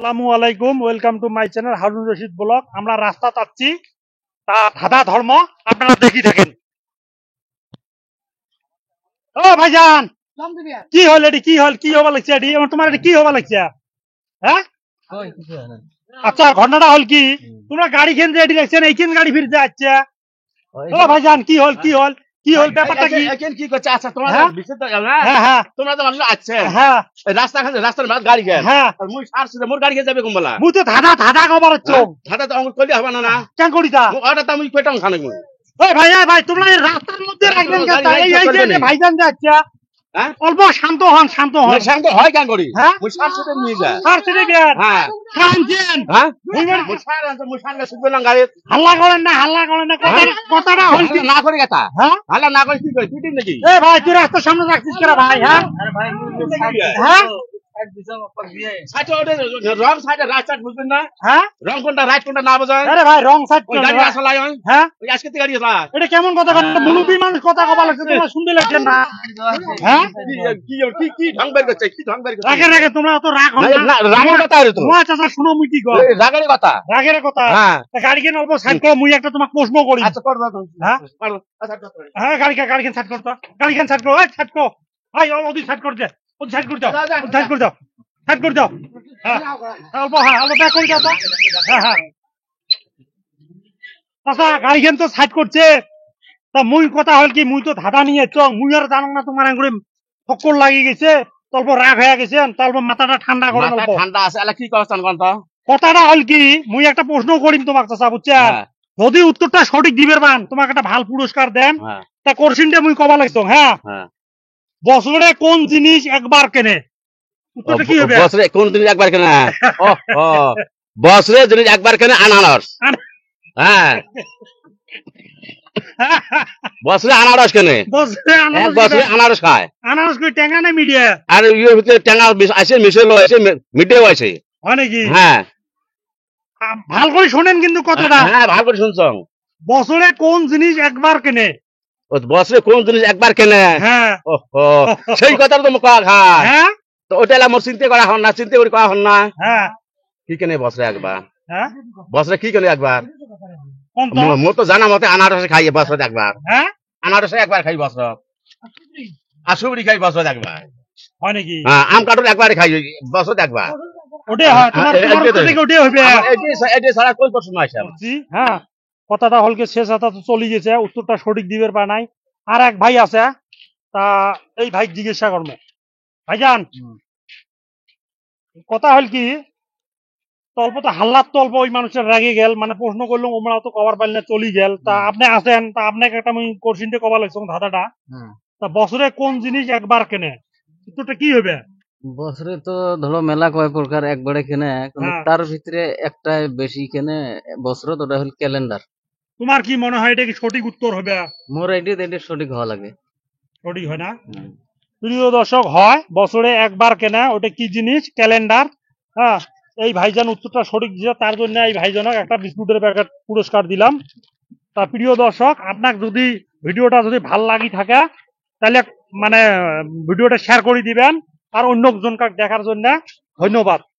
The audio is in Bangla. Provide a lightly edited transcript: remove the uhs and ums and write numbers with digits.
আসসালামু আলাইকুম, welcome to my channel Harun Rashid blog. আমরা রাস্তা চাচ্ছি তা ধাঁধা ধর্ম, আপনারা দেখি থাকেন। ও ভাইজান, কি হল এটি? কি হল? কি হবা লাগছে এটি? তোমার এটি কি হবা লাগছে? হ্যাঁ, আচ্ছা, ঘটনাটা হল কি, তোমরা গাড়ি খেন যে এটি দেখছেন, এইখান গাড়ি ফিরতে যাচ্ছে। ও ভাইজান, কি হল? কি হল? কি হল? ব্যাপারটা কি? কি করছে? আচ্ছা, তোমরা হ্যাঁ হ্যাঁ হ্যাঁ তোমরা তো মানুষ আছে হ্যাঁ রাস্তার মাঝ গাড়ি গেল। হ্যাঁ, মুই সারছি মোর গাড়ি গেল যাবে কোনবেলা? মুই তো ধাঁধা ধাঁধা খবর হচ্ছে। ধাঁধা তো আমার কইলে হবে না না। কেন করিতা? ওটা তো আমি কইটাম খানে মুই। ওই ভাই, এই ভাই, তোমরা এই রাস্তার মধ্যে রাখবেন কেন? এই এই যে ভাইজান যাচ্ছে, হ্যাঁ, অল্প শান্ত হন, শান্ত হন। শান্ত হয় কেন করি? হ্যাঁ, মুই সারছি নিয়ে যা। স্যার সেটা দেন। হ্যাঁ শান্তিন। হ্যাঁ, মুই সারলে শুনবে না গাড়ি। হাল্লা করেন না, হাল্লা করেন না। কথাটা হল কি? না করে কথা। হ্যাঁ, হালা না করে কি কই? তুই ঠিক নাকি? এই ভাই, তুই রাস্তার সামনে রাখছিস কেন ভাই? হ্যাঁ হ্যাঁ রং সাইডে রাইট সাইড বুঝবেন না? হ্যাঁ, রং কোনটা রাইট কোনটা না বোঝেন? আরে ভাই, রং সাইড ওই গাড়ি আসলে হয়। হ্যাঁ, ওই আজকে থেকে গাড়ি আসলা। এটা কেমন কথা? মুরব্বী মানুষ কথা কবা লাগছে, তোমরা শুনতে লাগছেন না? হ্যাঁ, কি ঢং বের করছে? কি ঢং বের করছে? রাগে রাগে তোমরা অত রাগ হন না। রাগের কথা আরে তো। মোয়া চাচা, শুনো মুই কি কর। রাগের কথা। রাগের কথা। হ্যাঁ। গাড়ি কেন অল্প সাইড করো, মুই একটা তোমাকে প্রশ্ন করি। আচ্ছা কর দাও। হ্যাঁ পারো। আচ্ছা কর। হ্যাঁ, গাড়ি কেন সাইড করতো? গাড়ি কেন সাইড করো? এই সাইড করো ভাই, ওদি সাইড করে দে, ওদি সাইড করে দাও, ওদি সাইড করে দাও, সাইড করে দাও। হ্যাঁ, অল্প, হ্যাঁ, অল্প ব্যাক করে দাও তো। হ্যাঁ হ্যাঁ, আচ্ছা, গাড়ি কেন তো সাইড করছে, তা মুই কথা হল কি, মুই তো ধাঁধা নিয়ে চং, মুই আর জানো না তোমার আঙ্গুরে ফক্কর লাগি গেছে, তল্প রাগ হয়ে গেছে, তল্প মাথাটা ঠান্ডা করে মাথা অল্প। ঠান্ডা আছে। আলা কি করছান কোন তো? কথাটা হল কি, মুই একটা প্রশ্ন করিম তোমাকে চাচা, বুঝছে? হ্যাঁ। যদি উত্তরটা সঠিক দিবের বান, তোমাকে একটা ভাল পুরস্কার দেন। হ্যাঁ। তা কোশ্চিনটা মুই কবা লাগতো। হ্যাঁ, হ্যাঁ। বছরে কোন জিনিস একবার কেনে? উত্তরটা কি হবে? বছরে কোন জিনিস একবার কেনে? ও ও, বছরে জিনিস একবার কেনে আনারস। হ্যাঁ, বছরে আনারস কেনে। বছরে এক বছরে আনারস খায়। আনারস কই টেঙ্গা না মিডিয়া? আর ইয়ের ভিতরে টেঙ্গা আছে, মিশেল আছে, মিঠেও আছে। হয় নাকি? হ্যাঁ ভাল করে শোনেন কিন্তু কথাটা। হ্যাঁ, ভালো করে শুনছ। বছরে কোন জিনিস একবার কেনে? বছরে কোন জিনিস একবার কেনে? হ্যাঁ ওহো, সেই কথা তো মুখ খায়। হ্যাঁ তো ওটা আমার চিন্তা করা হন না, চিন্তা করি করা হন না। হ্যাঁ কি কেনে বছরে একবার? হ্যাঁ, বছরে কি কেনে একবার? কোন তো? মোর তো জানা মতে আনারসে খাই বছরে একবার। হ্যাঁ, আনারসে একবার খাই বছর। আর সুবরি খাই বছর একবার। হয় নাকি? হ্যাঁ, আম কাটুন একবার খাই বছর একবার। ওটাই হয়, তোমার তোমার উত্তর থেকে ওটাই হবে। এটি ছাড়া কোন প্রশ্ন আছে আমার? জি, হ্যাঁ, কথাটা হলকে শেষ হাতা তো চলে গেছে, উত্তরটা সঠিক দিবের পা নাই। আর এক ভাই আছে, তা এই ভাই জিজ্ঞাসা করবো। ভাইজান, কথা হল কি, তল্প তো হাল্লার তল্প ওই মানুষের রাগে গেল, মানে প্রশ্ন করলাম ওমরা তো কবার পারলে না চলি গেল। তা আপনি আছেন, তা আপনাকে একটা আমি কোশ্চিনটা কবা লাগছে ধাঁধাটা। তা বছরে কোন জিনিস একবার কেনে? উত্তরটা কি হবে? বছরে তো ধরো মেলা কয় প্রকার একবারে কেনে, কিন্তু হ্যাঁ। তার ভিতরে একটা বেশি কেনে বছরে, ওটা হল ক্যালেন্ডার। তোমার কি মনে হয় এটা কি সঠিক উত্তর হবে? মোর আইডিয়া এটা সঠিক হওয়া লাগে। সঠিক হয় না? প্রিয় দর্শক, হয় বছরে একবার কেনা, ওটা কি জিনিস? ক্যালেন্ডার। হ্যাঁ, এই ভাইজান উত্তরটা সঠিক দিয়েছে, তার জন্য এই ভাইজানক একটা বিস্কুটের প্যাকেট পুরস্কার দিলাম। তা প্রিয় দর্শক, আপনার যদি ভিডিওটা যদি ভাল লাগি থাকে, তাহলে মানে ভিডিওটা শেয়ার করে দিবেন, আর অন্য জনকে দেখার জন্য ধন্যবাদ।